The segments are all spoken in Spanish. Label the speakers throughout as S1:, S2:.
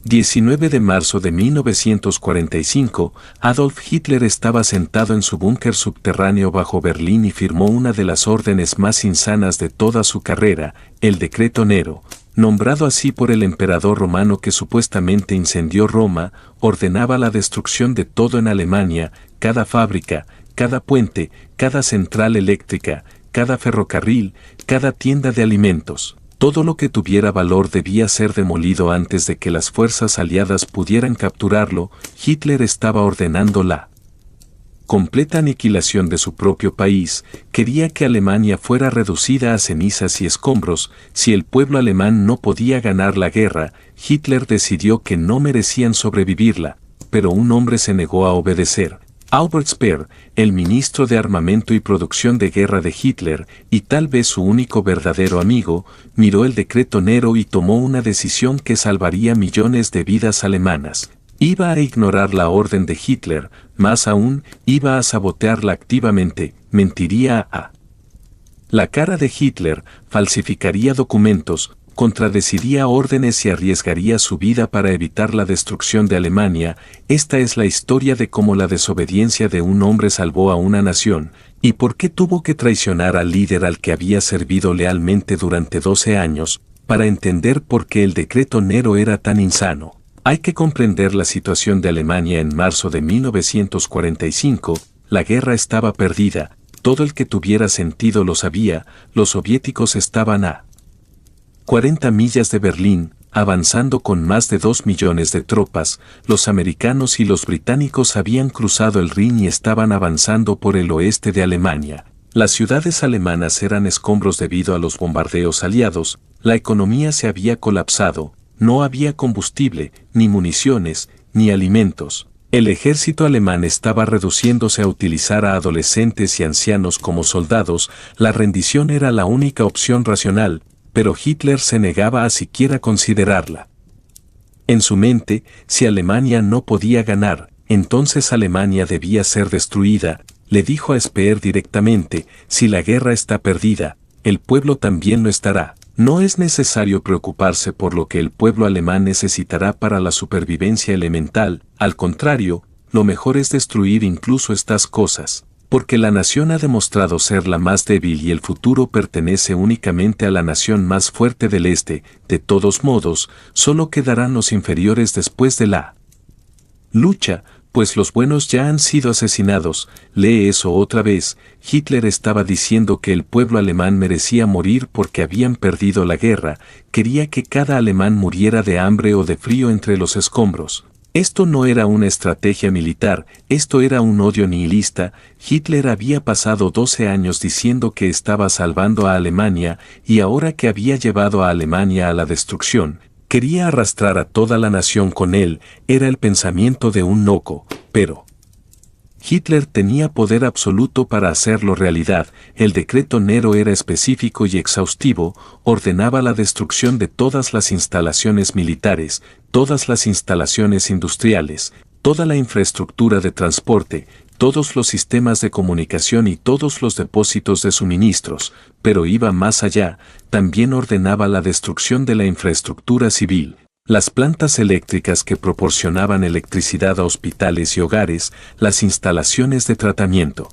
S1: 19 de marzo de 1945, Adolf Hitler estaba sentado en su búnker subterráneo bajo Berlín y firmó una de las órdenes más insanas de toda su carrera, el Decreto Nero, nombrado así por el emperador romano que supuestamente incendió Roma. Ordenaba la destrucción de todo en Alemania, cada fábrica, cada puente, cada central eléctrica, cada ferrocarril, cada tienda de alimentos. Todo lo que tuviera valor debía ser demolido antes de que las fuerzas aliadas pudieran capturarlo. Hitler estaba ordenando la completa aniquilación de su propio país. Quería que Alemania fuera reducida a cenizas y escombros. Si el pueblo alemán no podía ganar la guerra, Hitler decidió que no merecían sobrevivirla, pero un hombre se negó a obedecer. Albert Speer, el ministro de Armamento y Producción de Guerra de Hitler, y tal vez su único verdadero amigo, miró el Decreto Nero y tomó una decisión que salvaría millones de vidas alemanas. Iba a ignorar la orden de Hitler, más aún, iba a sabotearla activamente, mentiría a la cara de Hitler, falsificaría documentos, contradeciría órdenes y arriesgaría su vida para evitar la destrucción de Alemania. Esta es la historia de cómo la desobediencia de un hombre salvó a una nación, y por qué tuvo que traicionar al líder al que había servido lealmente durante 12 años, para entender por qué el Decreto Nero era tan insano. Hay que comprender la situación de Alemania en marzo de 1945, la guerra estaba perdida, todo el que tuviera sentido lo sabía, los soviéticos estaban a 40 millas de Berlín, avanzando con más de 2 millones de tropas. Los americanos y los británicos habían cruzado el Rin y estaban avanzando por el oeste de Alemania. Las ciudades alemanas eran escombros debido a los bombardeos aliados, la economía se había colapsado, no había combustible, ni municiones, ni alimentos. El ejército alemán estaba reduciéndose a utilizar a adolescentes y ancianos como soldados. La rendición era la única opción racional, pero Hitler se negaba a siquiera considerarla. En su mente, si Alemania no podía ganar, entonces Alemania debía ser destruida. Le dijo a Speer directamente: si la guerra está perdida, el pueblo también lo estará. No es necesario preocuparse por lo que el pueblo alemán necesitará para la supervivencia elemental, al contrario, lo mejor es destruir incluso estas cosas, porque la nación ha demostrado ser la más débil y el futuro pertenece únicamente a la nación más fuerte del este. De todos modos, solo quedarán los inferiores después de la lucha, pues los buenos ya han sido asesinados. Lee eso otra vez. Hitler estaba diciendo que el pueblo alemán merecía morir porque habían perdido la guerra. Quería que cada alemán muriera de hambre o de frío entre los escombros. Esto no era una estrategia militar, esto era un odio nihilista. Hitler había pasado 12 años diciendo que estaba salvando a Alemania, y ahora que había llevado a Alemania a la destrucción, quería arrastrar a toda la nación con él. Era el pensamiento de un loco, pero Hitler tenía poder absoluto para hacerlo realidad. El Decreto Nero era específico y exhaustivo, ordenaba la destrucción de todas las instalaciones militares, todas las instalaciones industriales, toda la infraestructura de transporte, todos los sistemas de comunicación y todos los depósitos de suministros, pero iba más allá, también ordenaba la destrucción de la infraestructura civil, las plantas eléctricas que proporcionaban electricidad a hospitales y hogares, las instalaciones de tratamiento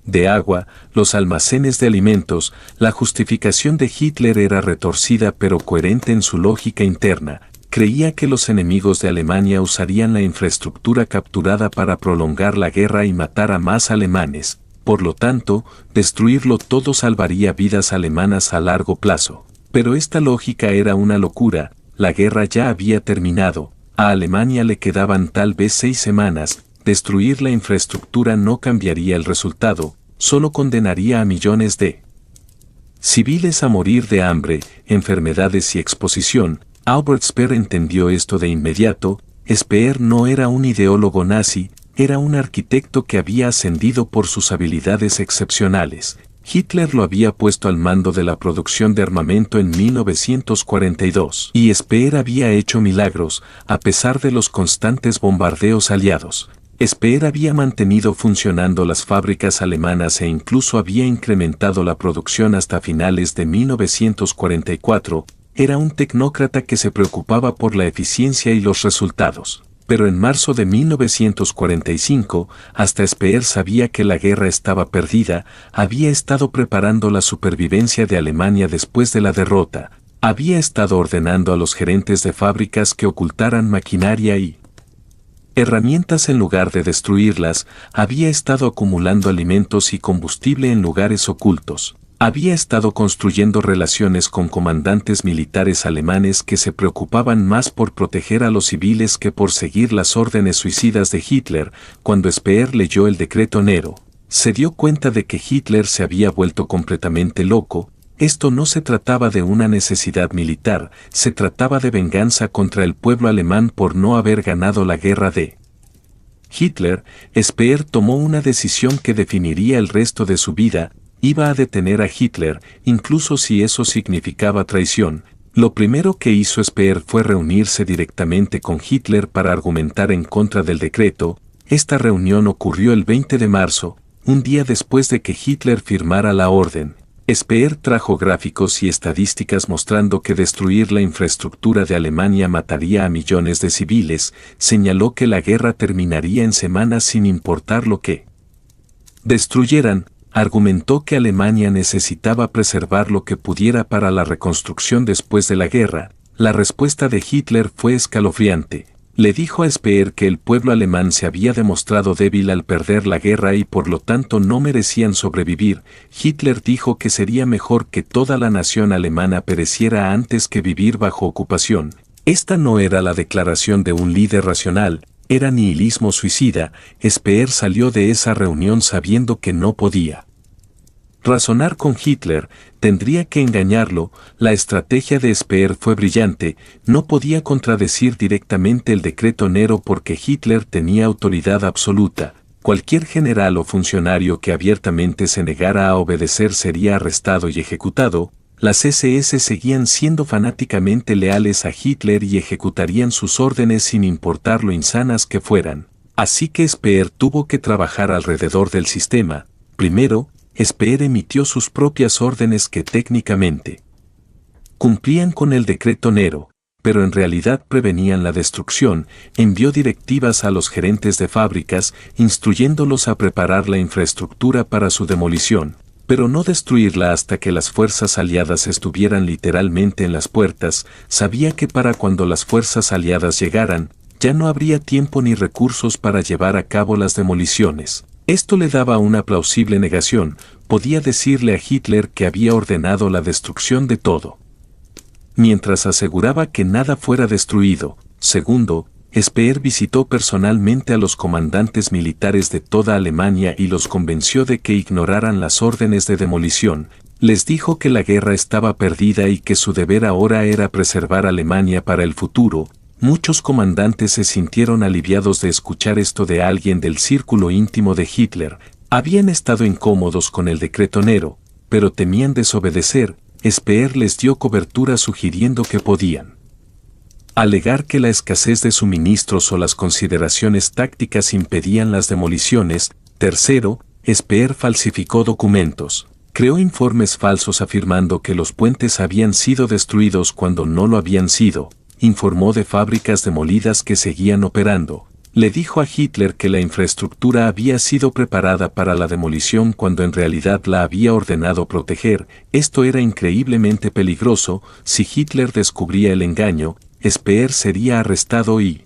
S1: de agua, los almacenes de alimentos. La justificación de Hitler era retorcida pero coherente en su lógica interna. Creía que los enemigos de Alemania usarían la infraestructura capturada para prolongar la guerra y matar a más alemanes. Por lo tanto, destruirlo todo salvaría vidas alemanas a largo plazo. Pero esta lógica era una locura. La guerra ya había terminado. A Alemania le quedaban tal vez 6 semanas. Destruir la infraestructura no cambiaría el resultado, solo condenaría a millones de civiles a morir de hambre, enfermedades y exposición. Albert Speer entendió esto de inmediato. Speer no era un ideólogo nazi, era un arquitecto que había ascendido por sus habilidades excepcionales. Hitler lo había puesto al mando de la producción de armamento en 1942, y Speer había hecho milagros, a pesar de los constantes bombardeos aliados. Speer había mantenido funcionando las fábricas alemanas e incluso había incrementado la producción hasta finales de 1944, era un tecnócrata que se preocupaba por la eficiencia y los resultados. Pero en marzo de 1945, hasta Speer sabía que la guerra estaba perdida, había estado preparando la supervivencia de Alemania después de la derrota, había estado ordenando a los gerentes de fábricas que ocultaran maquinaria y herramientas en lugar de destruirlas, había estado acumulando alimentos y combustible en lugares ocultos. Había estado construyendo relaciones con comandantes militares alemanes que se preocupaban más por proteger a los civiles que por seguir las órdenes suicidas de Hitler. Cuando Speer leyó el decreto Nero, se dio cuenta de que Hitler se había vuelto completamente loco. Esto no se trataba de una necesidad militar, se trataba de venganza contra el pueblo alemán por no haber ganado la guerra de Hitler. Speer tomó una decisión que definiría el resto de su vida. Iba a detener a Hitler, incluso si eso significaba traición. Lo primero que hizo Speer fue reunirse directamente con Hitler para argumentar en contra del decreto. Esta reunión ocurrió el 20 de marzo, un día después de que Hitler firmara la orden. Speer trajo gráficos y estadísticas mostrando que destruir la infraestructura de Alemania mataría a millones de civiles. Señaló que la guerra terminaría en semanas sin importar lo que destruyeran. Argumentó que Alemania necesitaba preservar lo que pudiera para la reconstrucción después de la guerra. La respuesta de Hitler fue escalofriante. Le dijo a Speer que el pueblo alemán se había demostrado débil al perder la guerra y por lo tanto no merecían sobrevivir. Hitler dijo que sería mejor que toda la nación alemana pereciera antes que vivir bajo ocupación. Esta no era la declaración de un líder racional, era nihilismo suicida. Speer salió de esa reunión sabiendo que no podía razonar con Hitler, tendría que engañarlo. La estrategia de Speer fue brillante, no podía contradecir directamente el decreto Nero porque Hitler tenía autoridad absoluta. Cualquier general o funcionario que abiertamente se negara a obedecer sería arrestado y ejecutado. Las SS seguían siendo fanáticamente leales a Hitler y ejecutarían sus órdenes sin importar lo insanas que fueran. Así que Speer tuvo que trabajar alrededor del sistema. Primero, Speer emitió sus propias órdenes que técnicamente cumplían con el decreto Nero, pero en realidad prevenían la destrucción. Envió directivas a los gerentes de fábricas, instruyéndolos a preparar la infraestructura para su demolición, pero no destruirla hasta que las fuerzas aliadas estuvieran literalmente en las puertas. Sabía que para cuando las fuerzas aliadas llegaran, ya no habría tiempo ni recursos para llevar a cabo las demoliciones. Esto le daba una plausible negación. Podía decirle a Hitler que había ordenado la destrucción de todo, mientras aseguraba que nada fuera destruido. Segundo, Speer visitó personalmente a los comandantes militares de toda Alemania y los convenció de que ignoraran las órdenes de demolición. Les dijo que la guerra estaba perdida y que su deber ahora era preservar Alemania para el futuro. Muchos comandantes se sintieron aliviados de escuchar esto de alguien del círculo íntimo de Hitler. Habían estado incómodos con el decreto Nero, pero temían desobedecer. Speer les dio cobertura sugiriendo que podían alegar que la escasez de suministros o las consideraciones tácticas impedían las demoliciones. Tercero, Speer falsificó documentos. Creó informes falsos afirmando que los puentes habían sido destruidos cuando no lo habían sido. Informó de fábricas demolidas que seguían operando. Le dijo a Hitler que la infraestructura había sido preparada para la demolición cuando en realidad la había ordenado proteger. Esto era increíblemente peligroso. Si Hitler descubría el engaño, Speer sería arrestado y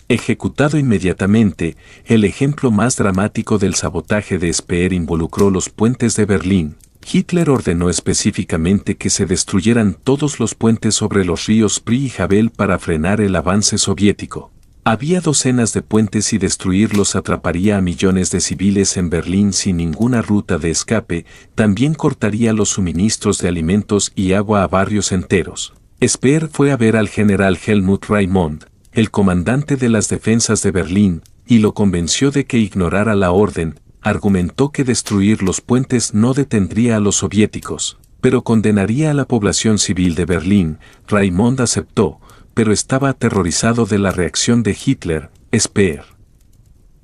S1: ejecutado inmediatamente. El ejemplo más dramático del sabotaje de Speer involucró los puentes de Berlín. Hitler ordenó específicamente que se destruyeran todos los puentes sobre los ríos Spree y Havel para frenar el avance soviético. Había docenas de puentes y destruirlos atraparía a millones de civiles en Berlín sin ninguna ruta de escape. También cortaría los suministros de alimentos y agua a barrios enteros. Speer fue a ver al general Helmut Raimond, el comandante de las defensas de Berlín, y lo convenció de que ignorara la orden. Argumentó que destruir los puentes no detendría a los soviéticos, pero condenaría a la población civil de Berlín. Raimond aceptó, pero estaba aterrorizado de la reacción de Hitler. Speer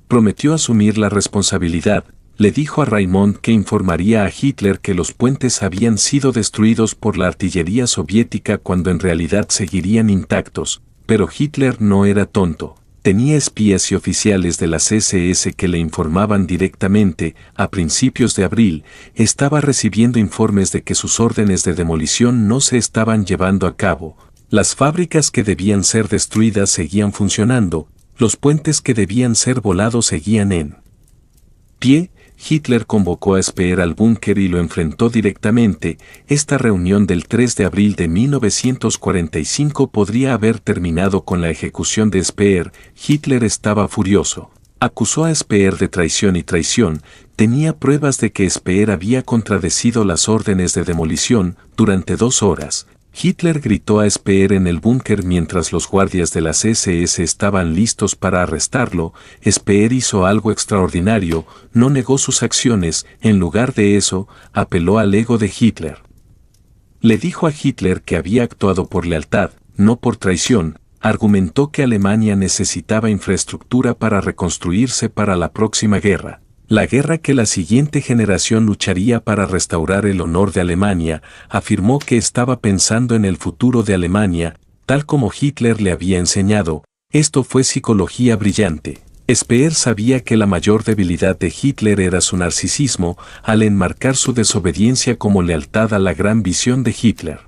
S1: prometió asumir la responsabilidad. le dijo a Raymond que informaría a Hitler que los puentes habían sido destruidos por la artillería soviética cuando en realidad seguirían intactos, pero Hitler no era tonto. Tenía espías y oficiales de las SS que le informaban directamente. A principios de abril, estaba recibiendo informes de que sus órdenes de demolición no se estaban llevando a cabo. Las fábricas que debían ser destruidas seguían funcionando, los puentes que debían ser volados seguían en pie. Hitler convocó a Speer al búnker y lo enfrentó directamente. Esta reunión del 3 de abril de 1945 podría haber terminado con la ejecución de Speer. Hitler estaba furioso. Acusó a Speer de traición y traición. Tenía pruebas de que Speer había contradecido las órdenes de demolición durante 2 horas. Hitler gritó a Speer en el búnker mientras los guardias de las SS estaban listos para arrestarlo. Speer hizo algo extraordinario, no negó sus acciones, en lugar de eso, apeló al ego de Hitler. Le dijo a Hitler que había actuado por lealtad, no por traición. Argumentó que Alemania necesitaba infraestructura para reconstruirse para la próxima guerra. La guerra que la siguiente generación lucharía para restaurar el honor de Alemania. Afirmó que estaba pensando en el futuro de Alemania, tal como Hitler le había enseñado. Esto fue psicología brillante. Speer sabía que la mayor debilidad de Hitler era su narcisismo, al enmarcar su desobediencia como lealtad a la gran visión de Hitler.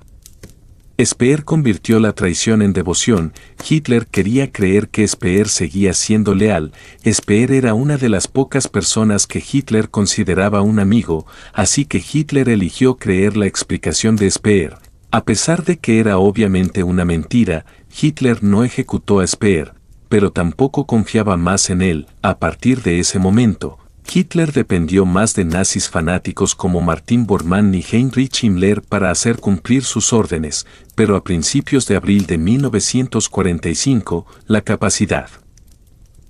S1: Speer convirtió la traición en devoción. Hitler quería creer que Speer seguía siendo leal. Speer era una de las pocas personas que Hitler consideraba un amigo, así que Hitler eligió creer la explicación de Speer. A pesar de que era obviamente una mentira, Hitler no ejecutó a Speer, pero tampoco confiaba más en él. A partir de ese momento, Hitler dependió más de nazis fanáticos como Martin Bormann y Heinrich Himmler para hacer cumplir sus órdenes, pero a principios de abril de 1945, la capacidad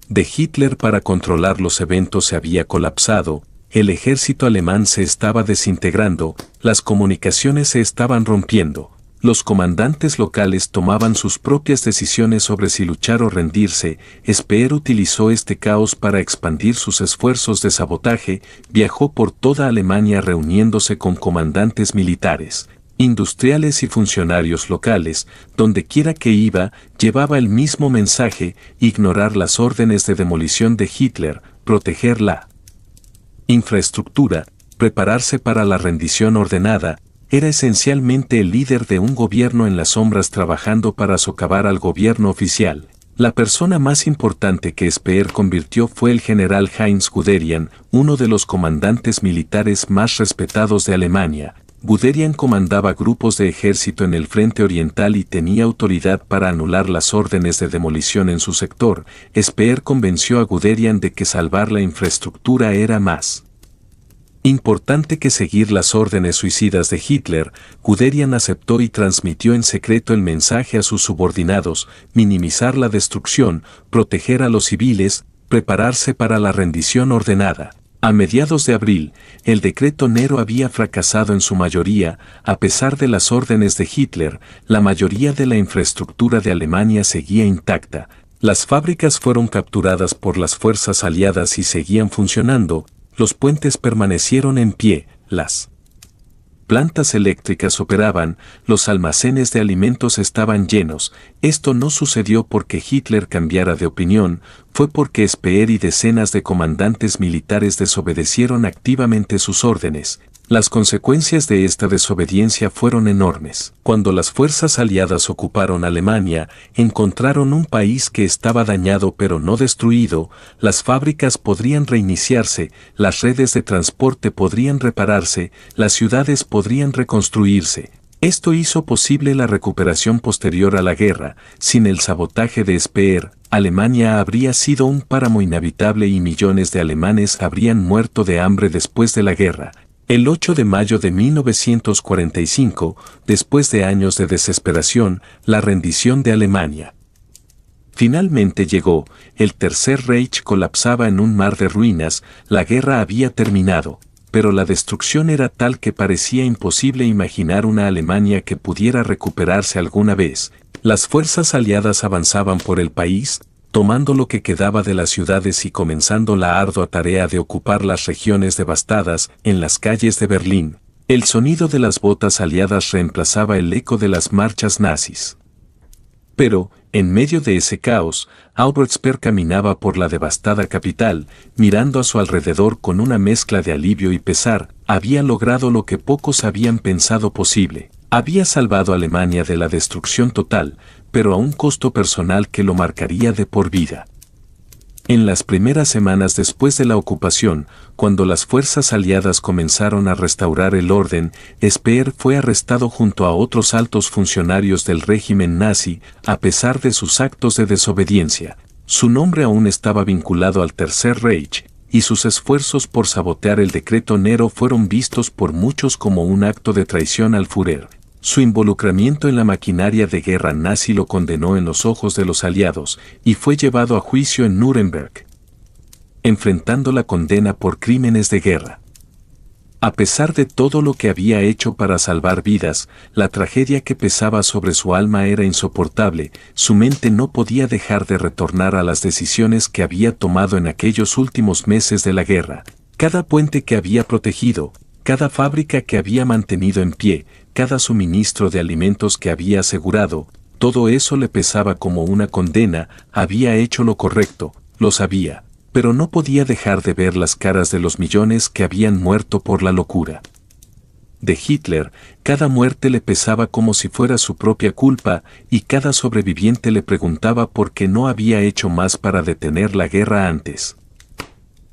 S1: de Hitler para controlar los eventos se había colapsado, el ejército alemán se estaba desintegrando, las comunicaciones se estaban rompiendo. Los comandantes locales tomaban sus propias decisiones sobre si luchar o rendirse. Speer utilizó este caos para expandir sus esfuerzos de sabotaje, viajó por toda Alemania reuniéndose con comandantes militares, industriales y funcionarios locales. Donde quiera que iba, llevaba el mismo mensaje: ignorar las órdenes de demolición de Hitler, proteger la infraestructura, prepararse para la rendición ordenada. Era esencialmente el líder de un gobierno en las sombras trabajando para socavar al gobierno oficial. La persona más importante que Speer convirtió fue el general Heinz Guderian, uno de los comandantes militares más respetados de Alemania. Guderian comandaba grupos de ejército en el frente oriental y tenía autoridad para anular las órdenes de demolición en su sector. Speer convenció a Guderian de que salvar la infraestructura era más importante que seguir las órdenes suicidas de Hitler. Guderian aceptó y transmitió en secreto el mensaje a sus subordinados: minimizar la destrucción, proteger a los civiles, prepararse para la rendición ordenada. A mediados de abril, el decreto Nero había fracasado en su mayoría. A pesar de las órdenes de Hitler, la mayoría de la infraestructura de Alemania seguía intacta. Las fábricas fueron capturadas por las fuerzas aliadas y seguían funcionando. Los puentes permanecieron en pie, las plantas eléctricas operaban, los almacenes de alimentos estaban llenos. Esto no sucedió porque Hitler cambiara de opinión, fue porque Speer y decenas de comandantes militares desobedecieron activamente sus órdenes. Las consecuencias de esta desobediencia fueron enormes. Cuando las fuerzas aliadas ocuparon Alemania, encontraron un país que estaba dañado pero no destruido. Las fábricas podrían reiniciarse, las redes de transporte podrían repararse, las ciudades podrían reconstruirse. Esto hizo posible la recuperación posterior a la guerra. Sin el sabotaje de Speer, Alemania habría sido un páramo inhabitable y millones de alemanes habrían muerto de hambre después de la guerra. El 8 de mayo de 1945, después de años de desesperación, la rendición de Alemania finalmente llegó. El Tercer Reich colapsaba en un mar de ruinas. La guerra había terminado, pero la destrucción era tal que parecía imposible imaginar una Alemania que pudiera recuperarse alguna vez. Las fuerzas aliadas avanzaban por el país, tomando lo que quedaba de las ciudades y comenzando la ardua tarea de ocupar las regiones devastadas en las calles de Berlín. El sonido de las botas aliadas reemplazaba el eco de las marchas nazis. Pero, en medio de ese caos, Albert Speer caminaba por la devastada capital, mirando a su alrededor con una mezcla de alivio y pesar. Había logrado lo que pocos habían pensado posible. Había salvado a Alemania de la destrucción total, pero a un costo personal que lo marcaría de por vida. En las primeras semanas después de la ocupación, cuando las fuerzas aliadas comenzaron a restaurar el orden, Speer fue arrestado junto a otros altos funcionarios del régimen nazi, a pesar de sus actos de desobediencia. Su nombre aún estaba vinculado al Tercer Reich, y sus esfuerzos por sabotear el decreto Nero fueron vistos por muchos como un acto de traición al Führer. Su involucramiento en la maquinaria de guerra nazi lo condenó en los ojos de los aliados y fue llevado a juicio en Nuremberg, enfrentando la condena por crímenes de guerra. A pesar de todo lo que había hecho para salvar vidas, la tragedia que pesaba sobre su alma era insoportable. Su mente no podía dejar de retornar a las decisiones que había tomado en aquellos últimos meses de la guerra. Cada puente que había protegido, cada fábrica que había mantenido en pie, cada suministro de alimentos que había asegurado, todo eso le pesaba como una condena. Había hecho lo correcto, lo sabía, pero no podía dejar de ver las caras de los millones que habían muerto por la locura de Hitler. Cada muerte le pesaba como si fuera su propia culpa, y cada sobreviviente le preguntaba por qué no había hecho más para detener la guerra antes.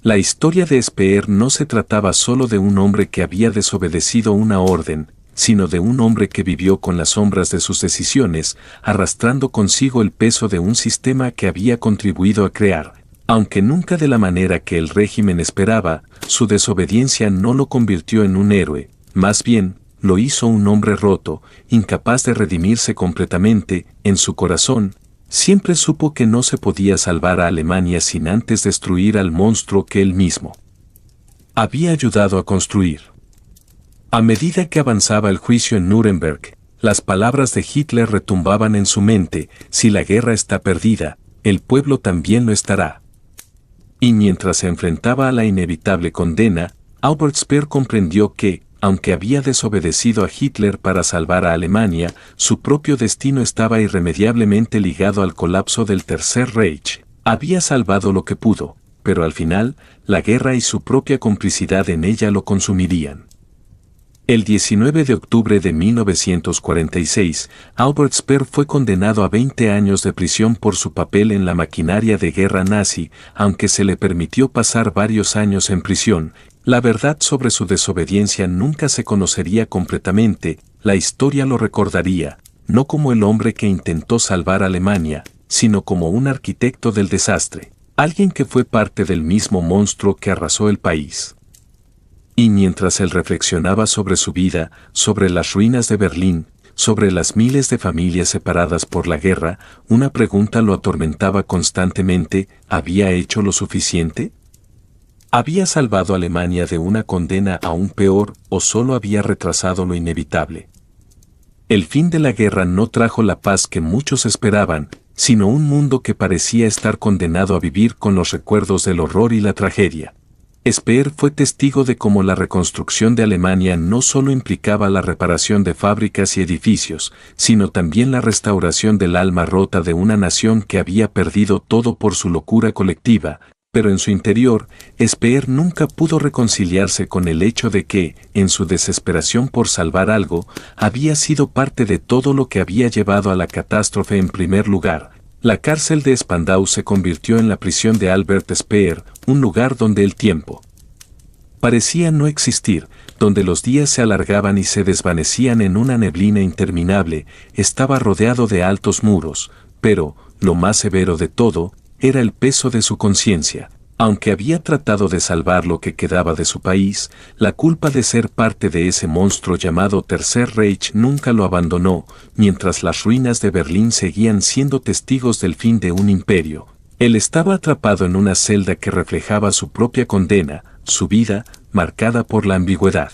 S1: La historia de Speer no se trataba solo de un hombre que había desobedecido una orden, sino de un hombre que vivió con las sombras de sus decisiones, arrastrando consigo el peso de un sistema que había contribuido a crear. Aunque nunca de la manera que el régimen esperaba, su desobediencia no lo convirtió en un héroe, más bien, lo hizo un hombre roto, incapaz de redimirse completamente. En su corazón, siempre supo que no se podía salvar a Alemania sin antes destruir al monstruo que él mismo había ayudado a construir. A medida que avanzaba el juicio en Nuremberg, las palabras de Hitler retumbaban en su mente: si la guerra está perdida, el pueblo también lo estará. Y mientras se enfrentaba a la inevitable condena, Albert Speer comprendió que, aunque había desobedecido a Hitler para salvar a Alemania, su propio destino estaba irremediablemente ligado al colapso del Tercer Reich. Había salvado lo que pudo, pero al final, la guerra y su propia complicidad en ella lo consumirían. El 19 de octubre de 1946, Albert Speer fue condenado a 20 años de prisión por su papel en la maquinaria de guerra nazi. Aunque se le permitió pasar varios años en prisión, la verdad sobre su desobediencia nunca se conocería completamente. La historia lo recordaría, no como el hombre que intentó salvar a Alemania, sino como un arquitecto del desastre, alguien que fue parte del mismo monstruo que arrasó el país. Y mientras él reflexionaba sobre su vida, sobre las ruinas de Berlín, sobre las miles de familias separadas por la guerra, una pregunta lo atormentaba constantemente: ¿había hecho lo suficiente? ¿Había salvado a Alemania de una condena aún peor, o solo había retrasado lo inevitable? El fin de la guerra no trajo la paz que muchos esperaban, sino un mundo que parecía estar condenado a vivir con los recuerdos del horror y la tragedia. Speer fue testigo de cómo la reconstrucción de Alemania no solo implicaba la reparación de fábricas y edificios, sino también la restauración del alma rota de una nación que había perdido todo por su locura colectiva. Pero en su interior, Speer nunca pudo reconciliarse con el hecho de que, en su desesperación por salvar algo, había sido parte de todo lo que había llevado a la catástrofe. En primer lugar, la cárcel de Spandau se convirtió en la prisión de Albert Speer, un lugar donde el tiempo parecía no existir, donde los días se alargaban y se desvanecían en una neblina interminable. Estaba rodeado de altos muros, pero, lo más severo de todo, era el peso de su conciencia. Aunque había tratado de salvar lo que quedaba de su país, la culpa de ser parte de ese monstruo llamado Tercer Reich nunca lo abandonó. Mientras las ruinas de Berlín seguían siendo testigos del fin de un imperio, él estaba atrapado en una celda que reflejaba su propia condena, su vida, marcada por la ambigüedad,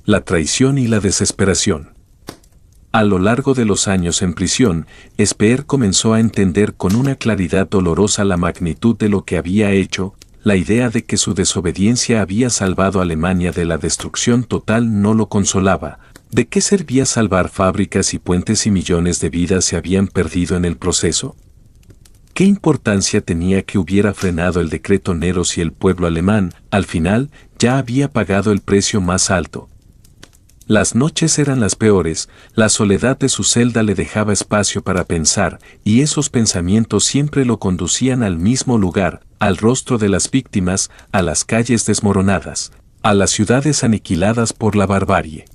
S1: la traición y la desesperación. A lo largo de los años en prisión, Speer comenzó a entender con una claridad dolorosa la magnitud de lo que había hecho. La idea de que su desobediencia había salvado a Alemania de la destrucción total no lo consolaba. ¿De qué servía salvar fábricas y puentes si millones de vidas se habían perdido en el proceso? ¿Qué importancia tenía que hubiera frenado el decreto Nero si el pueblo alemán, al final, ya había pagado el precio más alto? Las noches eran las peores, la soledad de su celda le dejaba espacio para pensar, y esos pensamientos siempre lo conducían al mismo lugar, al rostro de las víctimas, a las calles desmoronadas, a las ciudades aniquiladas por la barbarie.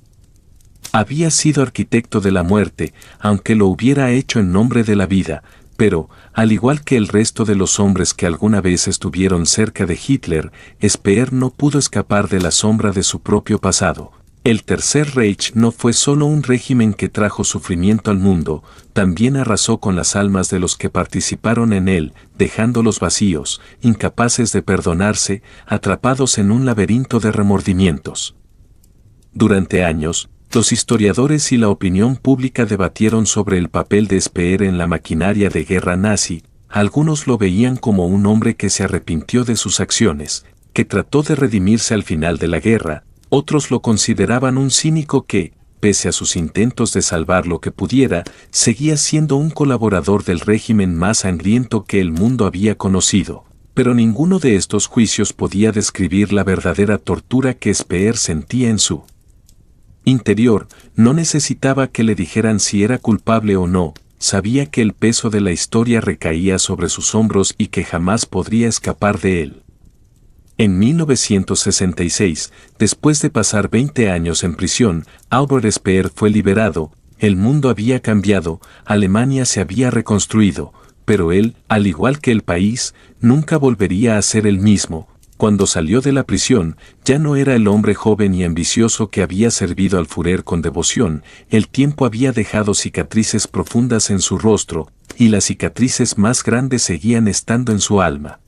S1: Había sido arquitecto de la muerte, aunque lo hubiera hecho en nombre de la vida, pero, al igual que el resto de los hombres que alguna vez estuvieron cerca de Hitler, Speer no pudo escapar de la sombra de su propio pasado. El Tercer Reich no fue solo un régimen que trajo sufrimiento al mundo, también arrasó con las almas de los que participaron en él, dejándolos vacíos, incapaces de perdonarse, atrapados en un laberinto de remordimientos. Durante años, los historiadores y la opinión pública debatieron sobre el papel de Speer en la maquinaria de guerra nazi. Algunos lo veían como un hombre que se arrepintió de sus acciones, que trató de redimirse al final de la guerra. Otros lo consideraban un cínico que, pese a sus intentos de salvar lo que pudiera, seguía siendo un colaborador del régimen más sangriento que el mundo había conocido. Pero ninguno de estos juicios podía describir la verdadera tortura que Speer sentía en su interior. No necesitaba que le dijeran si era culpable o no, sabía que el peso de la historia recaía sobre sus hombros y que jamás podría escapar de él. En 1966, después de pasar 20 años en prisión, Albert Speer fue liberado. El mundo había cambiado, Alemania se había reconstruido, pero él, al igual que el país, nunca volvería a ser el mismo. Cuando salió de la prisión, ya no era el hombre joven y ambicioso que había servido al Führer con devoción. El tiempo había dejado cicatrices profundas en su rostro, y las cicatrices más grandes seguían estando en su alma.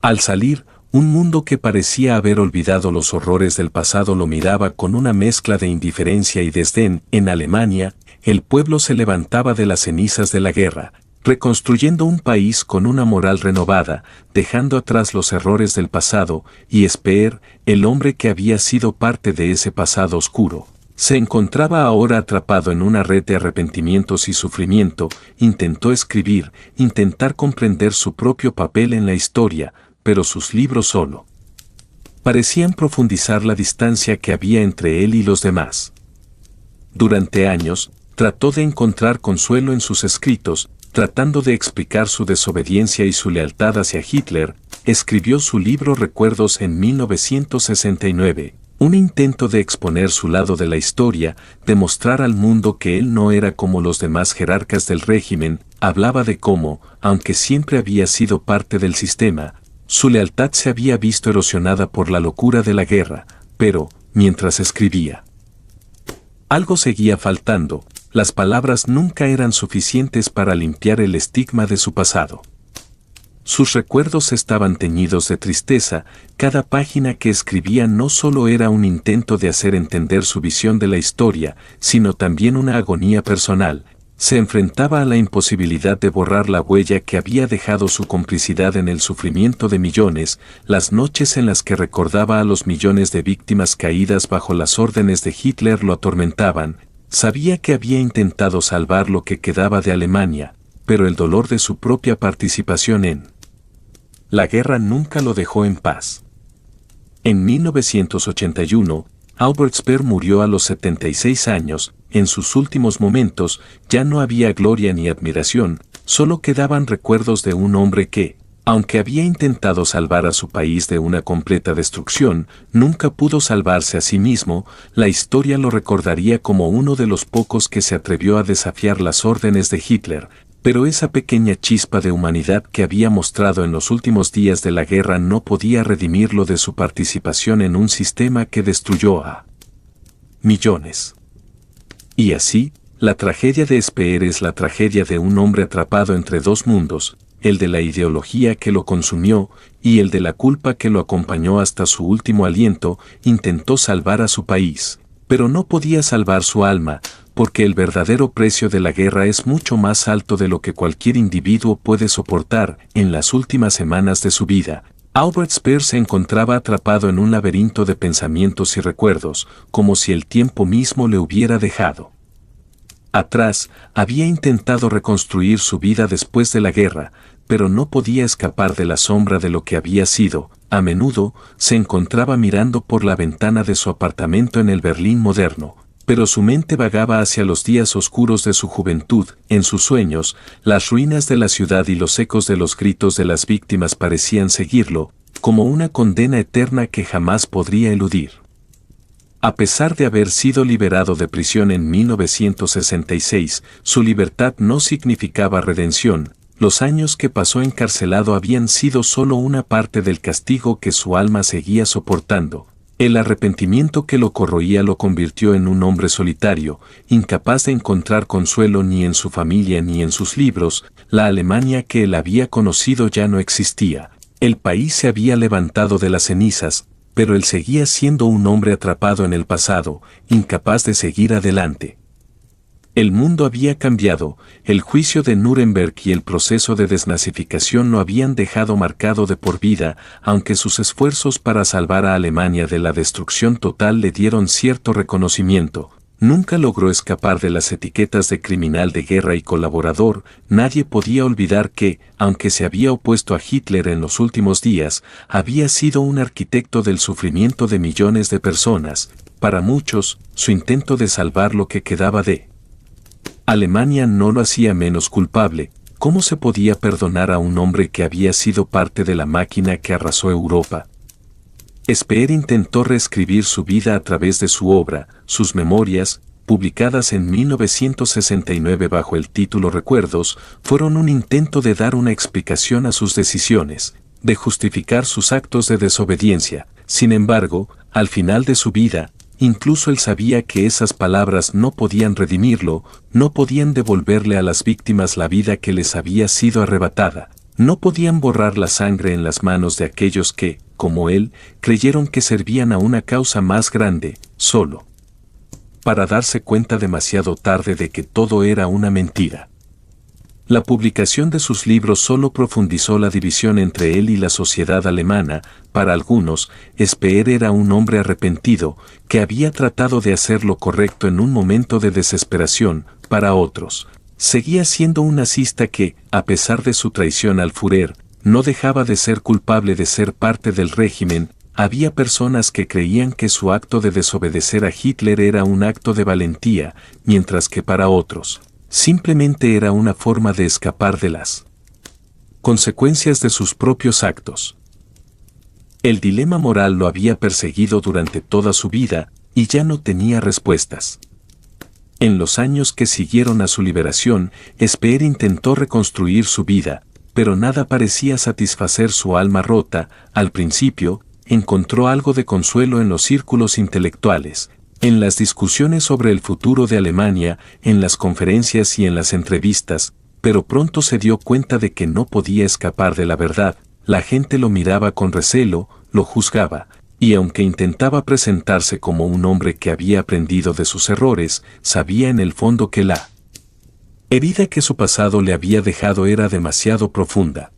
S1: Al salir, un mundo que parecía haber olvidado los horrores del pasado lo miraba con una mezcla de indiferencia y desdén. En Alemania, el pueblo se levantaba de las cenizas de la guerra, reconstruyendo un país con una moral renovada, dejando atrás los errores del pasado, y Speer, el hombre que había sido parte de ese pasado oscuro, se encontraba ahora atrapado en una red de arrepentimientos y sufrimiento. Intentó escribir, intentar comprender su propio papel en la historia, pero sus libros solo parecían profundizar la distancia que había entre él y los demás. Durante años, trató de encontrar consuelo en sus escritos, tratando de explicar su desobediencia y su lealtad hacia Hitler. Escribió su libro Recuerdos en 1969, un intento de exponer su lado de la historia, de mostrar al mundo que él no era como los demás jerarcas del régimen. Hablaba de cómo, aunque siempre había sido parte del sistema, su lealtad se había visto erosionada por la locura de la guerra, pero, mientras escribía, algo seguía faltando. Las palabras nunca eran suficientes para limpiar el estigma de su pasado. Sus recuerdos estaban teñidos de tristeza. Cada página que escribía no solo era un intento de hacer entender su visión de la historia, sino también una agonía personal. Se enfrentaba a la imposibilidad de borrar la huella que había dejado su complicidad en el sufrimiento de millones. Las noches en las que recordaba a los millones de víctimas caídas bajo las órdenes de Hitler lo atormentaban. Sabía que había intentado salvar lo que quedaba de Alemania, pero el dolor de su propia participación en la guerra nunca lo dejó en paz. En 1981, Albert Speer murió a los 76 años. En sus últimos momentos ya no había gloria ni admiración, solo quedaban recuerdos de un hombre que, aunque había intentado salvar a su país de una completa destrucción, nunca pudo salvarse a sí mismo. La historia lo recordaría como uno de los pocos que se atrevió a desafiar las órdenes de Hitler, pero esa pequeña chispa de humanidad que había mostrado en los últimos días de la guerra no podía redimirlo de su participación en un sistema que destruyó a millones. Y así, la tragedia de Speer es la tragedia de un hombre atrapado entre dos mundos, el de la ideología que lo consumió y el de la culpa que lo acompañó hasta su último aliento. Intentó salvar a su país, pero no podía salvar su alma, porque el verdadero precio de la guerra es mucho más alto de lo que cualquier individuo puede soportar. En las últimas semanas de su vida, Albert Speer se encontraba atrapado en un laberinto de pensamientos y recuerdos, como si el tiempo mismo le hubiera dejado atrás. Había intentado reconstruir su vida después de la guerra, pero no podía escapar de la sombra de lo que había sido. A menudo se encontraba mirando por la ventana de su apartamento en el Berlín moderno, pero su mente vagaba hacia los días oscuros de su juventud. En sus sueños, las ruinas de la ciudad y los ecos de los gritos de las víctimas parecían seguirlo, como una condena eterna que jamás podría eludir. A pesar de haber sido liberado de prisión en 1966, su libertad no significaba redención. Los años que pasó encarcelado habían sido solo una parte del castigo que su alma seguía soportando. El arrepentimiento que lo corroía lo convirtió en un hombre solitario, incapaz de encontrar consuelo ni en su familia ni en sus libros. La Alemania que él había conocido ya no existía. El país se había levantado de las cenizas, pero él seguía siendo un hombre atrapado en el pasado, incapaz de seguir adelante. El mundo había cambiado, el juicio de Nuremberg y el proceso de desnazificación lo habían dejado marcado de por vida, aunque sus esfuerzos para salvar a Alemania de la destrucción total le dieron cierto reconocimiento. Nunca logró escapar de las etiquetas de criminal de guerra y colaborador. Nadie podía olvidar que, aunque se había opuesto a Hitler en los últimos días, había sido un arquitecto del sufrimiento de millones de personas. Para muchos, su intento de salvar lo que quedaba de Alemania no lo hacía menos culpable. ¿Cómo se podía perdonar a un hombre que había sido parte de la máquina que arrasó Europa? Speer intentó reescribir su vida a través de su obra. Sus memorias, publicadas en 1969 bajo el título Recuerdos, fueron un intento de dar una explicación a sus decisiones, de justificar sus actos de desobediencia. Sin embargo, al final de su vida, incluso él sabía que esas palabras no podían redimirlo, no podían devolverle a las víctimas la vida que les había sido arrebatada, no podían borrar la sangre en las manos de aquellos que, como él, creyeron que servían a una causa más grande, solo para darse cuenta demasiado tarde de que todo era una mentira. La publicación de sus libros solo profundizó la división entre él y la sociedad alemana. Para algunos, Speer era un hombre arrepentido, que había tratado de hacer lo correcto en un momento de desesperación. Para otros, seguía siendo un nazista que, a pesar de su traición al Führer, no dejaba de ser culpable de ser parte del régimen. Había personas que creían que su acto de desobedecer a Hitler era un acto de valentía, mientras que para otros, simplemente era una forma de escapar de las consecuencias de sus propios actos. El dilema moral lo había perseguido durante toda su vida, y ya no tenía respuestas. En los años que siguieron a su liberación, Speer intentó reconstruir su vida, pero nada parecía satisfacer su alma rota. Al principio, encontró algo de consuelo en los círculos intelectuales, en las discusiones sobre el futuro de Alemania, en las conferencias y en las entrevistas, pero pronto se dio cuenta de que no podía escapar de la verdad. La gente lo miraba con recelo, lo juzgaba, y aunque intentaba presentarse como un hombre que había aprendido de sus errores, sabía en el fondo que la herida que su pasado le había dejado era demasiado profunda.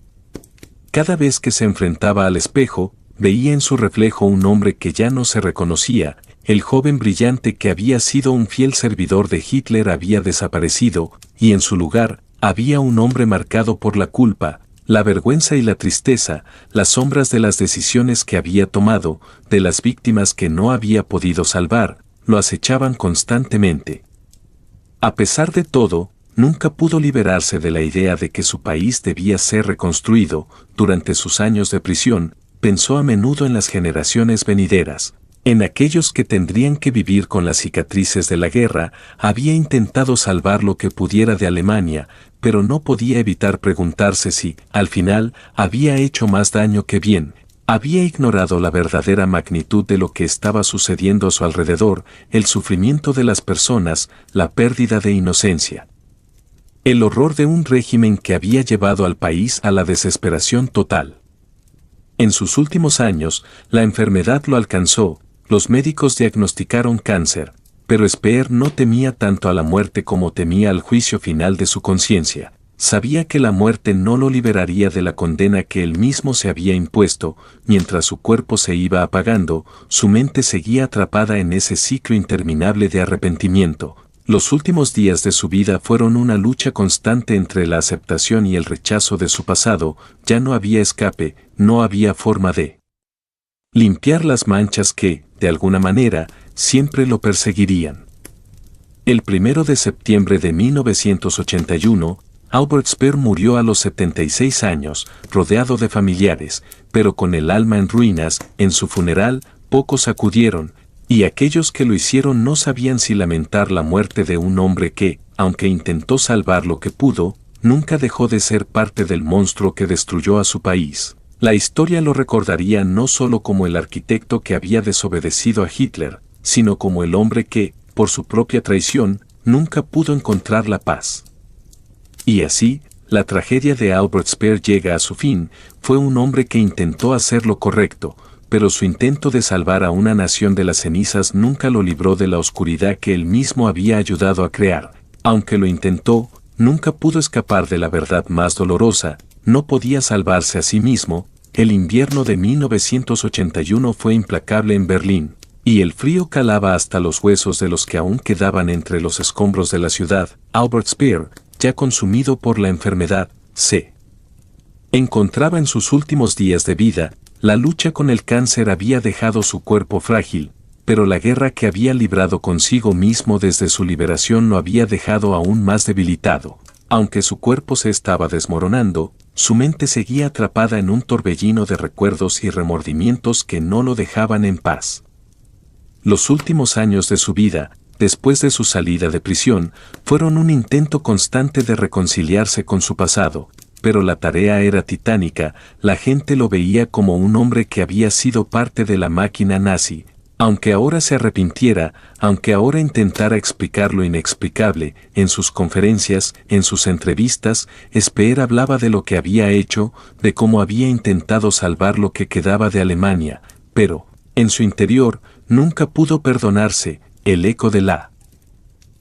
S1: Cada vez que se enfrentaba al espejo, veía en su reflejo un hombre que ya no se reconocía. El joven brillante que había sido un fiel servidor de Hitler había desaparecido, y en su lugar, había un hombre marcado por la culpa, la vergüenza y la tristeza, las sombras de las decisiones que había tomado, de las víctimas que no había podido salvar, lo acechaban constantemente. A pesar de todo, nunca pudo liberarse de la idea de que su país debía ser reconstruido. Durante sus años de prisión, pensó a menudo en las generaciones venideras, en aquellos que tendrían que vivir con las cicatrices de la guerra. Había intentado salvar lo que pudiera de Alemania, pero no podía evitar preguntarse si, al final, había hecho más daño que bien. Había ignorado la verdadera magnitud de lo que estaba sucediendo a su alrededor, el sufrimiento de las personas, la pérdida de inocencia. El horror de un régimen que había llevado al país a la desesperación total. En sus últimos años, la enfermedad lo alcanzó. Los médicos diagnosticaron cáncer, Pero Speer no temía tanto a la muerte como temía al juicio final de su conciencia. Sabía que la muerte no lo liberaría de la condena que él mismo se había impuesto. Mientras su cuerpo se iba apagando, su mente seguía atrapada en ese ciclo interminable de arrepentimiento. Los últimos días de su vida fueron una lucha constante entre la aceptación y el rechazo de su pasado. Ya no había escape, no había forma de limpiar las manchas que, de alguna manera, siempre lo perseguirían. El 1 de septiembre de 1981, Albert Speer murió a los 76 años, rodeado de familiares, pero con el alma en ruinas. En su funeral, pocos acudieron, y aquellos que lo hicieron no sabían si lamentar la muerte de un hombre que, aunque intentó salvar lo que pudo, nunca dejó de ser parte del monstruo que destruyó a su país. La historia lo recordaría no solo como el arquitecto que había desobedecido a Hitler, sino como el hombre que, por su propia traición, nunca pudo encontrar la paz. Y así, la tragedia de Albert Speer llega a su fin. Fue un hombre que intentó hacer lo correcto, pero su intento de salvar a una nación de las cenizas nunca lo libró de la oscuridad que él mismo había ayudado a crear. Aunque lo intentó, nunca pudo escapar de la verdad más dolorosa. No podía salvarse a sí mismo. El invierno de 1981 fue implacable en Berlín, y el frío calaba hasta los huesos de los que aún quedaban entre los escombros de la ciudad. Albert Speer, ya consumido por la enfermedad, se encontraba en sus últimos días de vida. La lucha con el cáncer había dejado su cuerpo frágil, pero la guerra que había librado consigo mismo desde su liberación lo había dejado aún más debilitado. Aunque su cuerpo se estaba desmoronando, su mente seguía atrapada en un torbellino de recuerdos y remordimientos que no lo dejaban en paz. Los últimos años de su vida, después de su salida de prisión, fueron un intento constante de reconciliarse con su pasado, pero la tarea era titánica. La gente lo veía como un hombre que había sido parte de la máquina nazi. Aunque ahora se arrepintiera, aunque ahora intentara explicar lo inexplicable, en sus conferencias, en sus entrevistas, Speer hablaba de lo que había hecho, de cómo había intentado salvar lo que quedaba de Alemania, pero, en su interior, nunca pudo perdonarse. El eco de la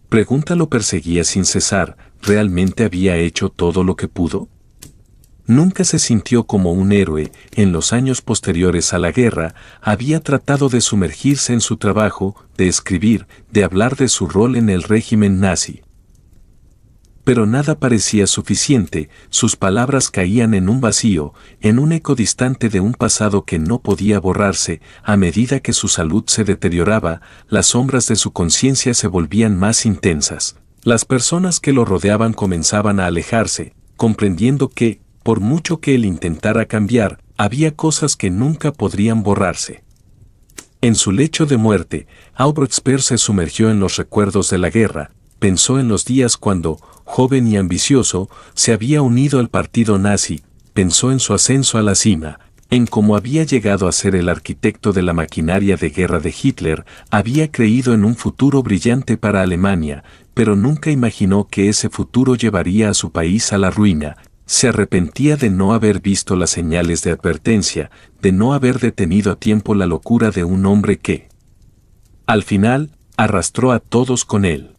S1: pregunta lo perseguía sin cesar. ¿Realmente había hecho todo lo que pudo? Nunca se sintió como un héroe. En los años posteriores a la guerra, había tratado de sumergirse en su trabajo, de escribir, de hablar de su rol en el régimen nazi. Pero nada parecía suficiente. Sus palabras caían en un vacío, en un eco distante de un pasado que no podía borrarse. A medida que su salud se deterioraba, las sombras de su conciencia se volvían más intensas. Las personas que lo rodeaban comenzaban a alejarse, comprendiendo que, por mucho que él intentara cambiar, había cosas que nunca podrían borrarse. En su lecho de muerte, Albert Speer se sumergió en los recuerdos de la guerra. Pensó en los días cuando, joven y ambicioso, se había unido al partido nazi. Pensó en su ascenso a la cima, en cómo había llegado a ser el arquitecto de la maquinaria de guerra de Hitler. Había creído en un futuro brillante para Alemania, pero nunca imaginó que ese futuro llevaría a su país a la ruina. Se arrepentía de no haber visto las señales de advertencia, de no haber detenido a tiempo la locura de un hombre que, al final, arrastró a todos con él.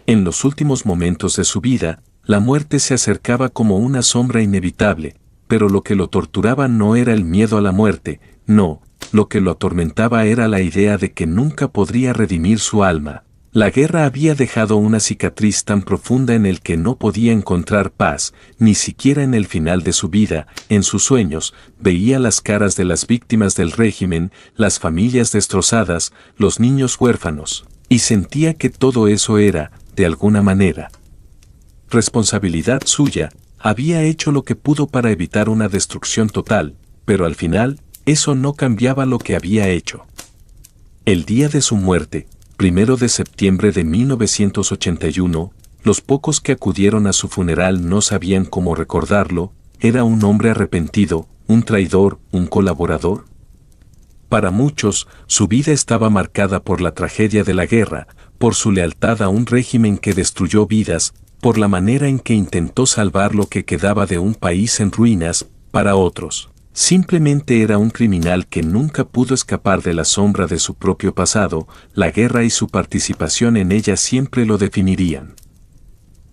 S1: En los últimos momentos de su vida, la muerte se acercaba como una sombra inevitable, pero lo que lo torturaba no era el miedo a la muerte, no, lo que lo atormentaba era la idea de que nunca podría redimir su alma. La guerra había dejado una cicatriz tan profunda en el que no podía encontrar paz, ni siquiera en el final de su vida. En sus sueños, veía las caras de las víctimas del régimen, las familias destrozadas, los niños huérfanos, y sentía que todo eso era, de alguna manera, responsabilidad suya. Había hecho lo que pudo para evitar una destrucción total, pero al final, eso no cambiaba lo que había hecho. El día de su muerte, 1 de septiembre de 1981, los pocos que acudieron a su funeral no sabían cómo recordarlo. ¿Era un hombre arrepentido, un traidor, un colaborador? Para muchos, su vida estaba marcada por la tragedia de la guerra, por su lealtad a un régimen que destruyó vidas, por la manera en que intentó salvar lo que quedaba de un país en ruinas. Para otros, Simplemente era un criminal que nunca pudo escapar de la sombra de su propio pasado, la guerra y su participación en ella siempre lo definirían.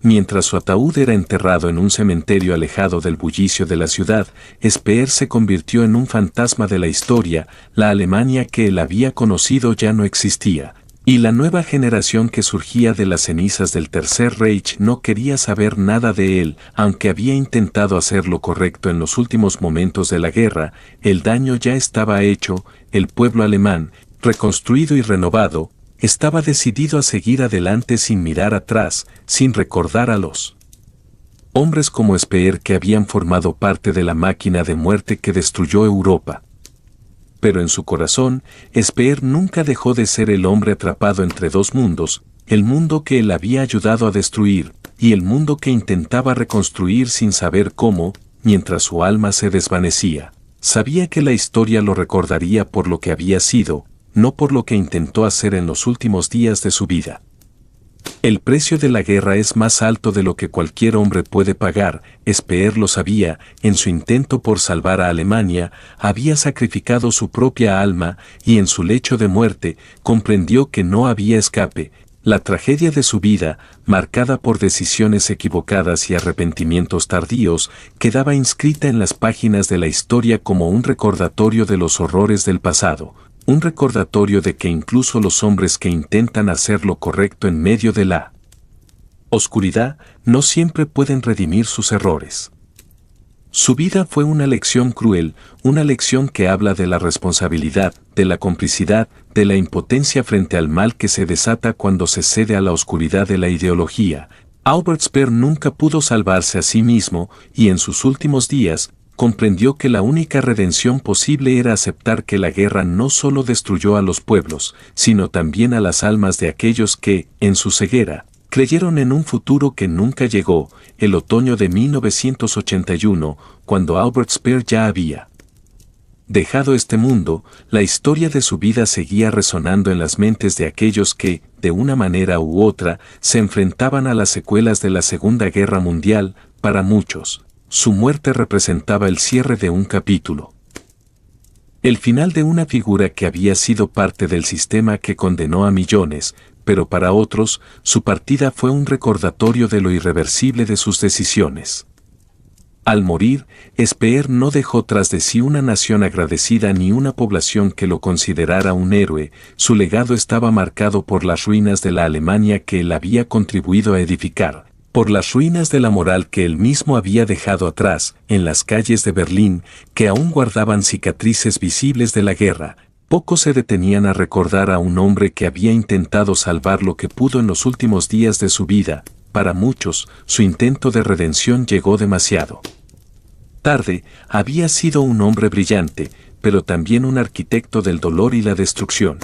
S1: Mientras su ataúd era enterrado en un cementerio alejado del bullicio de la ciudad, Speer se convirtió en un fantasma de la historia, la Alemania que él había conocido ya no existía, y la nueva generación que surgía de las cenizas del Tercer Reich no quería saber nada de él, aunque había intentado hacer lo correcto en los últimos momentos de la guerra, el daño ya estaba hecho, el pueblo alemán, reconstruido y renovado, estaba decidido a seguir adelante sin mirar atrás, sin recordar a los hombres como Speer que habían formado parte de la máquina de muerte que destruyó Europa. Pero en su corazón, Speer nunca dejó de ser el hombre atrapado entre dos mundos, el mundo que él había ayudado a destruir, y el mundo que intentaba reconstruir sin saber cómo, mientras su alma se desvanecía. Sabía que la historia lo recordaría por lo que había sido, no por lo que intentó hacer en los últimos días de su vida. El precio de la guerra es más alto de lo que cualquier hombre puede pagar, Speer lo sabía, en su intento por salvar a Alemania, había sacrificado su propia alma y en su lecho de muerte comprendió que no había escape. La tragedia de su vida, marcada por decisiones equivocadas y arrepentimientos tardíos, quedaba inscrita en las páginas de la historia como un recordatorio de los horrores del pasado. Un recordatorio de que incluso los hombres que intentan hacer lo correcto en medio de la oscuridad no siempre pueden redimir sus errores. Su vida fue una lección cruel, una lección que habla de la responsabilidad, de la complicidad, de la impotencia frente al mal que se desata cuando se cede a la oscuridad de la ideología. Albert Speer nunca pudo salvarse a sí mismo y en sus últimos días, comprendió que la única redención posible era aceptar que la guerra no solo destruyó a los pueblos, sino también a las almas de aquellos que, en su ceguera, creyeron en un futuro que nunca llegó, el otoño de 1981, cuando Albert Speer ya había dejado este mundo, la historia de su vida seguía resonando en las mentes de aquellos que, de una manera u otra, se enfrentaban a las secuelas de la Segunda Guerra Mundial. Para muchos, su muerte representaba el cierre de un capítulo. El final de una figura que había sido parte del sistema que condenó a millones, pero para otros, su partida fue un recordatorio de lo irreversible de sus decisiones. Al morir, Speer no dejó tras de sí una nación agradecida ni una población que lo considerara un héroe, su legado estaba marcado por las ruinas de la Alemania que él había contribuido a edificar, por las ruinas de la moral que él mismo había dejado atrás, en las calles de Berlín, que aún guardaban cicatrices visibles de la guerra. Pocos se detenían a recordar a un hombre que había intentado salvar lo que pudo en los últimos días de su vida. Para muchos, su intento de redención llegó demasiado tarde. Había sido un hombre brillante, pero también un arquitecto del dolor y la destrucción.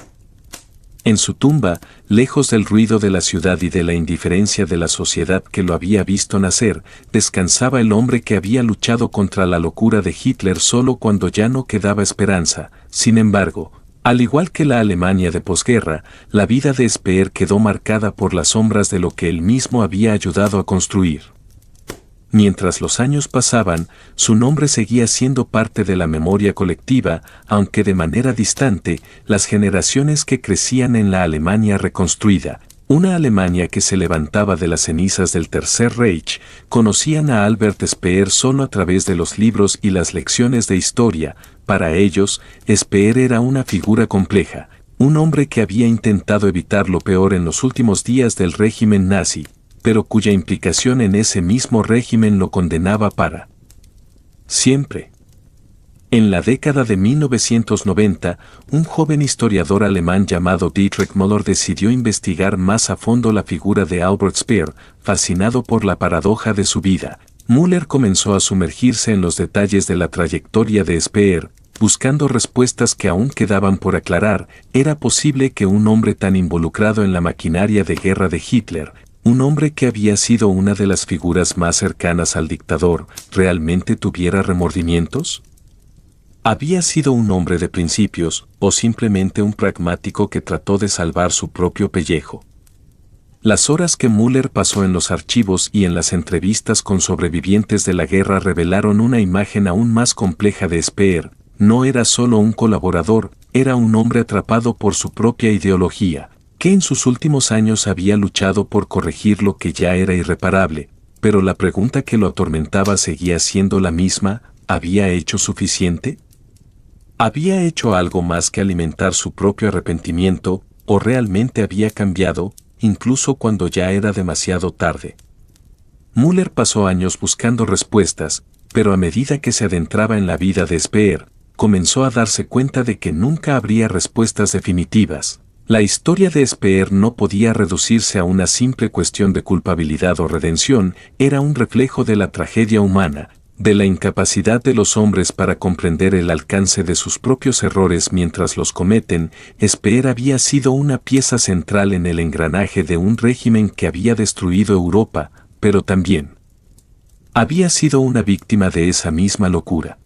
S1: En su tumba, lejos del ruido de la ciudad y de la indiferencia de la sociedad que lo había visto nacer, descansaba el hombre que había luchado contra la locura de Hitler solo cuando ya no quedaba esperanza. Sin embargo, al igual que la Alemania de posguerra, la vida de Speer quedó marcada por las sombras de lo que él mismo había ayudado a construir. Mientras los años pasaban, su nombre seguía siendo parte de la memoria colectiva, aunque de manera distante, las generaciones que crecían en la Alemania reconstruida, una Alemania que se levantaba de las cenizas del Tercer Reich, conocían a Albert Speer solo a través de los libros y las lecciones de historia. Para ellos, Speer era una figura compleja, un hombre que había intentado evitar lo peor en los últimos días del régimen nazi, pero cuya implicación en ese mismo régimen lo condenaba para siempre. En la década de 1990, un joven historiador alemán llamado Dietrich Müller decidió investigar más a fondo la figura de Albert Speer, fascinado por la paradoja de su vida. Müller comenzó a sumergirse en los detalles de la trayectoria de Speer, buscando respuestas que aún quedaban por aclarar. ¿Era posible que un hombre tan involucrado en la maquinaria de guerra de Hitler, un hombre que había sido una de las figuras más cercanas al dictador, realmente tuviera remordimientos? ¿Había sido un hombre de principios o simplemente un pragmático que trató de salvar su propio pellejo? Las horas que Müller pasó en los archivos y en las entrevistas con sobrevivientes de la guerra revelaron una imagen aún más compleja de Speer. No era solo un colaborador, era un hombre atrapado por su propia ideología, que en sus últimos años había luchado por corregir lo que ya era irreparable, pero la pregunta que lo atormentaba seguía siendo la misma: ¿había hecho suficiente? ¿Había hecho algo más que alimentar su propio arrepentimiento, o realmente había cambiado, incluso cuando ya era demasiado tarde? Müller pasó años buscando respuestas, pero a medida que se adentraba en la vida de Speer, comenzó a darse cuenta de que nunca habría respuestas definitivas. La historia de Speer no podía reducirse a una simple cuestión de culpabilidad o redención, era un reflejo de la tragedia humana, de la incapacidad de los hombres para comprender el alcance de sus propios errores mientras los cometen. Speer había sido una pieza central en el engranaje de un régimen que había destruido Europa, pero también había sido una víctima de esa misma locura.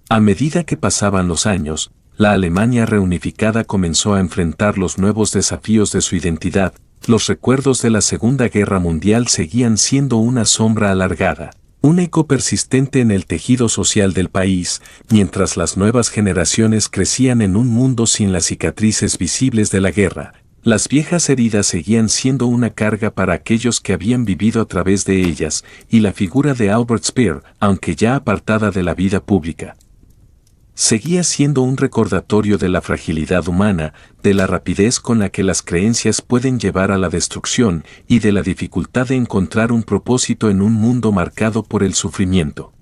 S1: A medida que pasaban los años, la Alemania reunificada comenzó a enfrentar los nuevos desafíos de su identidad. Los recuerdos de la Segunda Guerra Mundial seguían siendo una sombra alargada, un eco persistente en el tejido social del país, mientras las nuevas generaciones crecían en un mundo sin las cicatrices visibles de la guerra. Las viejas heridas seguían siendo una carga para aquellos que habían vivido a través de ellas, y la figura de Albert Speer, aunque ya apartada de la vida pública, seguía siendo un recordatorio de la fragilidad humana, de la rapidez con la que las creencias pueden llevar a la destrucción y de la dificultad de encontrar un propósito en un mundo marcado por el sufrimiento.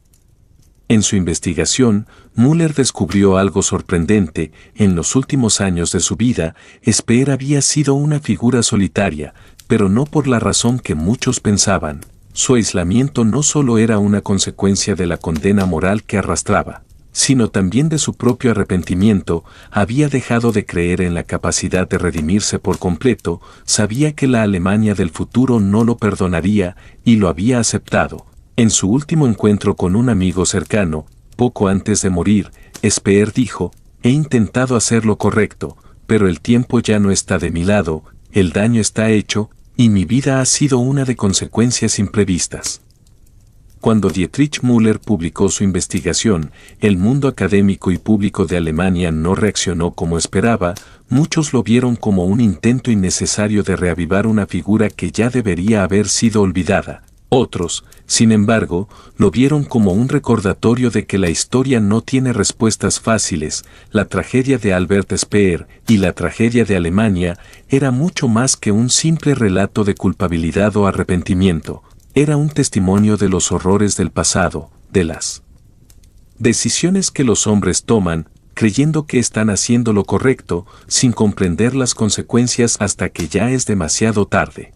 S1: En su investigación, Müller descubrió algo sorprendente: en los últimos años de su vida, Speer había sido una figura solitaria, pero no por la razón que muchos pensaban. Su aislamiento no solo era una consecuencia de la condena moral que arrastraba, sino también de su propio arrepentimiento. Había dejado de creer en la capacidad de redimirse por completo, sabía que la Alemania del futuro no lo perdonaría, y lo había aceptado. En su último encuentro con un amigo cercano, poco antes de morir, Speer dijo: «He intentado hacer lo correcto, pero el tiempo ya no está de mi lado, el daño está hecho, y mi vida ha sido una de consecuencias imprevistas». Cuando Dietrich Müller publicó su investigación, el mundo académico y público de Alemania no reaccionó como esperaba. Muchos lo vieron como un intento innecesario de reavivar una figura que ya debería haber sido olvidada. Otros, sin embargo, lo vieron como un recordatorio de que la historia no tiene respuestas fáciles. La tragedia de Albert Speer y la tragedia de Alemania era mucho más que un simple relato de culpabilidad o arrepentimiento. Era un testimonio de los horrores del pasado, de las decisiones que los hombres toman, creyendo que están haciendo lo correcto, sin comprender las consecuencias hasta que ya es demasiado tarde.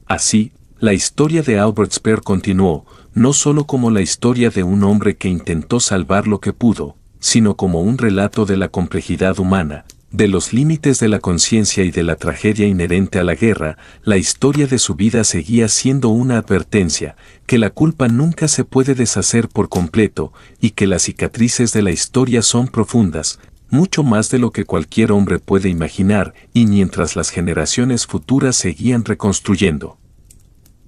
S1: Así, la historia de Albert Speer continuó, no solo como la historia de un hombre que intentó salvar lo que pudo, sino como un relato de la complejidad humana, de los límites de la conciencia y de la tragedia inherente a la guerra. La historia de su vida seguía siendo una advertencia, que la culpa nunca se puede deshacer por completo, y que las cicatrices de la historia son profundas, mucho más de lo que cualquier hombre puede imaginar, y mientras las generaciones futuras seguían reconstruyendo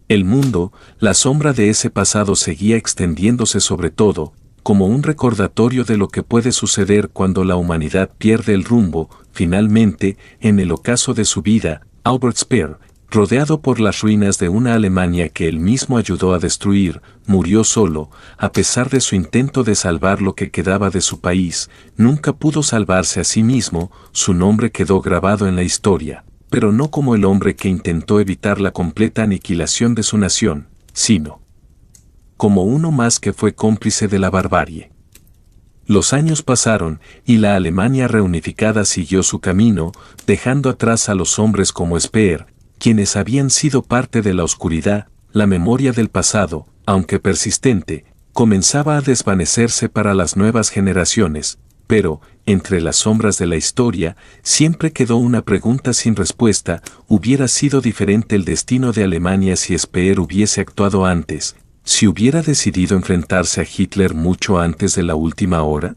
S1: el mundo, la sombra de ese pasado seguía extendiéndose sobre todo, como un recordatorio de lo que puede suceder cuando la humanidad pierde el rumbo. Finalmente, en el ocaso de su vida, Albert Speer, rodeado por las ruinas de una Alemania que él mismo ayudó a destruir, murió solo. A pesar de su intento de salvar lo que quedaba de su país, nunca pudo salvarse a sí mismo. Su nombre quedó grabado en la historia, pero no como el hombre que intentó evitar la completa aniquilación de su nación, sino como uno más que fue cómplice de la barbarie. Los años pasaron, y la Alemania reunificada siguió su camino, dejando atrás a los hombres como Speer, quienes habían sido parte de la oscuridad. La memoria del pasado, aunque persistente, comenzaba a desvanecerse para las nuevas generaciones, pero, entre las sombras de la historia, siempre quedó una pregunta sin respuesta: ¿hubiera sido diferente el destino de Alemania si Speer hubiese actuado antes? ¿Si hubiera decidido enfrentarse a Hitler mucho antes de la última hora?